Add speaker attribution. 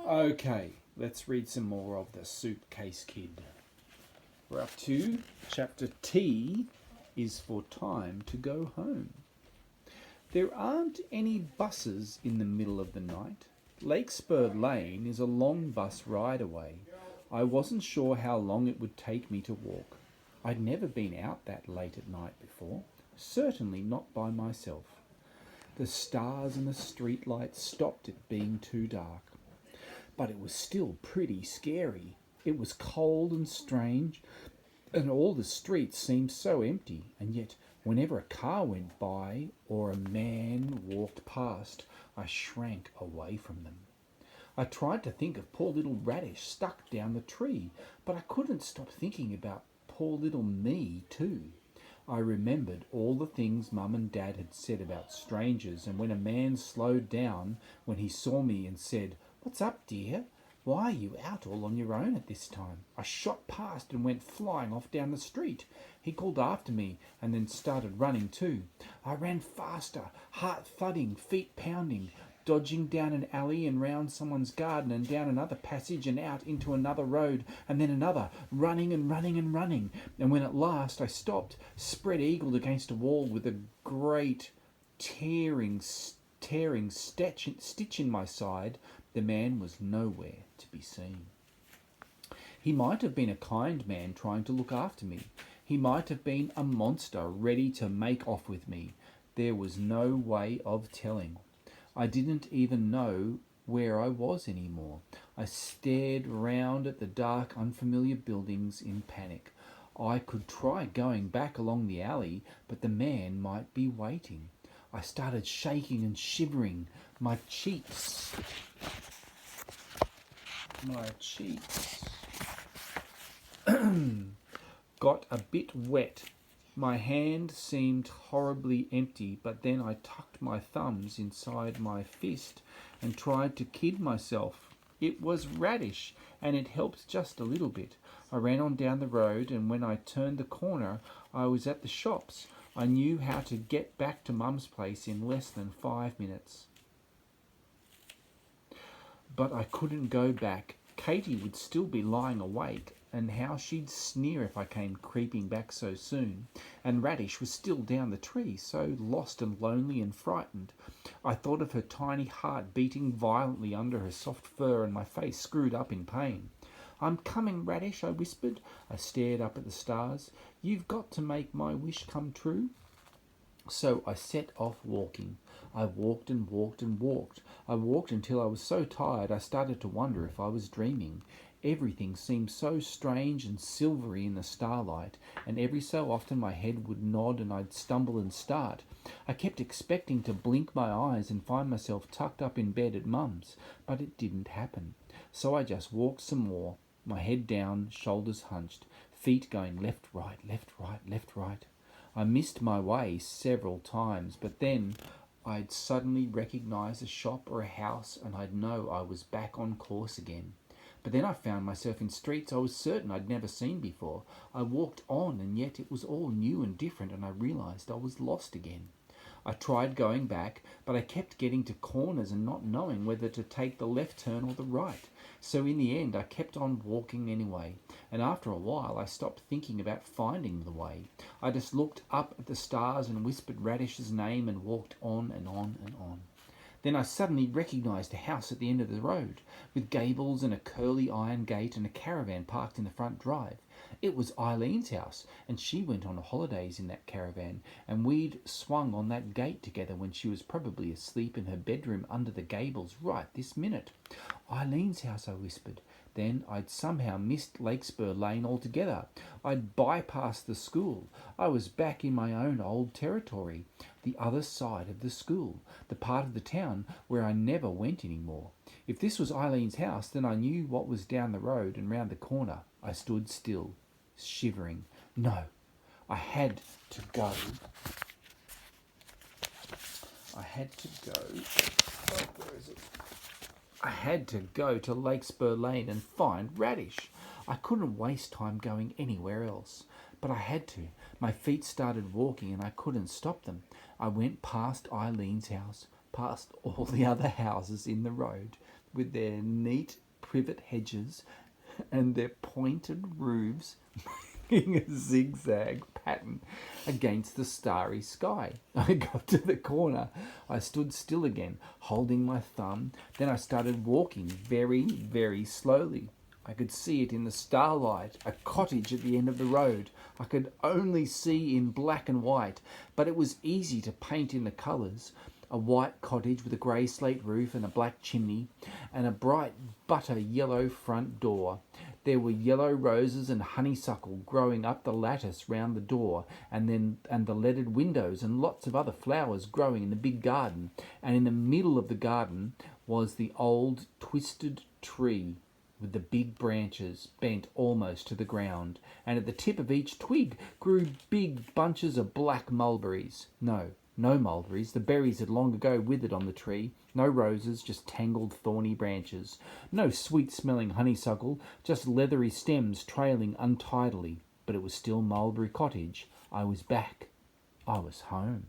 Speaker 1: Okay, let's read some more of the Suitcase Kid. We're up to chapter T is for time to go home. There aren't any buses in the middle of the night. Lakespur Lane is a long bus ride away. I wasn't sure how long it would take me to walk. I'd never been out that late at night before, certainly not by myself. The stars and the street lights stopped it being too dark. But it was still pretty scary. It was cold and strange, and all the streets seemed so empty, and yet whenever a car went by or a man walked past, I shrank away from them. I tried to think of poor little Radish stuck down the tree, but I couldn't stop thinking about poor little me too. I remembered all the things Mum and Dad had said about strangers, and when a man slowed down when he saw me and said, "What's up, dear? Why are you out all on your own at this time?" I shot past and went flying off down the street. He called after me and then started running too. I ran faster, heart thudding, feet pounding, dodging down an alley and round someone's garden and down another passage and out into another road and then another, running and running and running. And when at last I stopped, spread-eagled against a wall with a great tearing stitch in my side, the man was nowhere to be seen. He might have been a kind man trying to look after me. He might have been a monster ready to make off with me. There was no way of telling. I didn't even know where I was anymore. I stared round at the dark, unfamiliar buildings in panic. I could try going back along the alley, but the man might be waiting. I started shaking and shivering. My cheeks got a bit wet. My hand seemed horribly empty, but then I tucked my thumbs inside my fist and tried to kid myself. It was Radish, and it helped just a little bit. I ran on down the road, and when I turned the corner, I was at the shops. I knew how to get back to Mum's place in less than 5 minutes. But I couldn't go back. Katie would still be lying awake, and how she'd sneer if I came creeping back so soon. And Radish was still down the tree, so lost and lonely and frightened. I thought of her tiny heart beating violently under her soft fur and my face screwed up in pain. "I'm coming, Radish," I whispered. I stared up at the stars. "You've got to make my wish come true." So I set off walking. I walked and walked and walked. I walked until I was so tired I started to wonder if I was dreaming. Everything seemed so strange and silvery in the starlight, and every so often my head would nod and I'd stumble and start. I kept expecting to blink my eyes and find myself tucked up in bed at Mum's, but it didn't happen. So I just walked some more, my head down, shoulders hunched, feet going left, right, left, right, left, right. I missed my way several times, but then I'd suddenly recognise a shop or a house and I'd know I was back on course again. But then I found myself in streets I was certain I'd never seen before. I walked on, and yet it was all new and different, and I realised I was lost again. I tried going back, but I kept getting to corners and not knowing whether to take the left turn or the right. So in the end, I kept on walking anyway, and after a while I stopped thinking about finding the way. I just looked up at the stars and whispered Radish's name and walked on and on and on. Then I suddenly recognised a house at the end of the road, with gables and a curly iron gate and a caravan parked in the front drive. It was Eileen's house, and she went on holidays in that caravan, and we'd swung on that gate together when she was probably asleep in her bedroom under the gables right this minute. "Eileen's house," I whispered. Then I'd somehow missed Lakespur Lane altogether. I'd bypassed the school. I was back in my own old territory, the other side of the school, the part of the town where I never went anymore. If this was Eileen's house, then I knew what was down the road and round the corner. I stood still, shivering. No, I had to go. Where is it? I had to go to Lakespur Lane and find Radish. I couldn't waste time going anywhere else. But I had to. My feet started walking and I couldn't stop them. I went past Eileen's house, past all the other houses in the road, with their neat privet hedges and their pointed roofs making a zigzag pattern against the starry sky. I got to the corner. I stood still again, holding my thumb. Then I started walking very, very slowly. I could see it in the starlight, a cottage at the end of the road. I could only see in black and white, but it was easy to paint in the colours. A white cottage with a grey slate roof and a black chimney, and a bright butter yellow front door. There were yellow roses and honeysuckle growing up the lattice round the door, and the leaded windows, and lots of other flowers growing in the big garden. And in the middle of the garden was the old twisted tree with the big branches bent almost to the ground, and at the tip of each twig grew big bunches of black mulberries. No mulberries. The berries had long ago withered on the tree. No roses, just tangled thorny branches. No sweet-smelling honeysuckle, just leathery stems trailing untidily. But it was still Mulberry Cottage. I was back. I was home.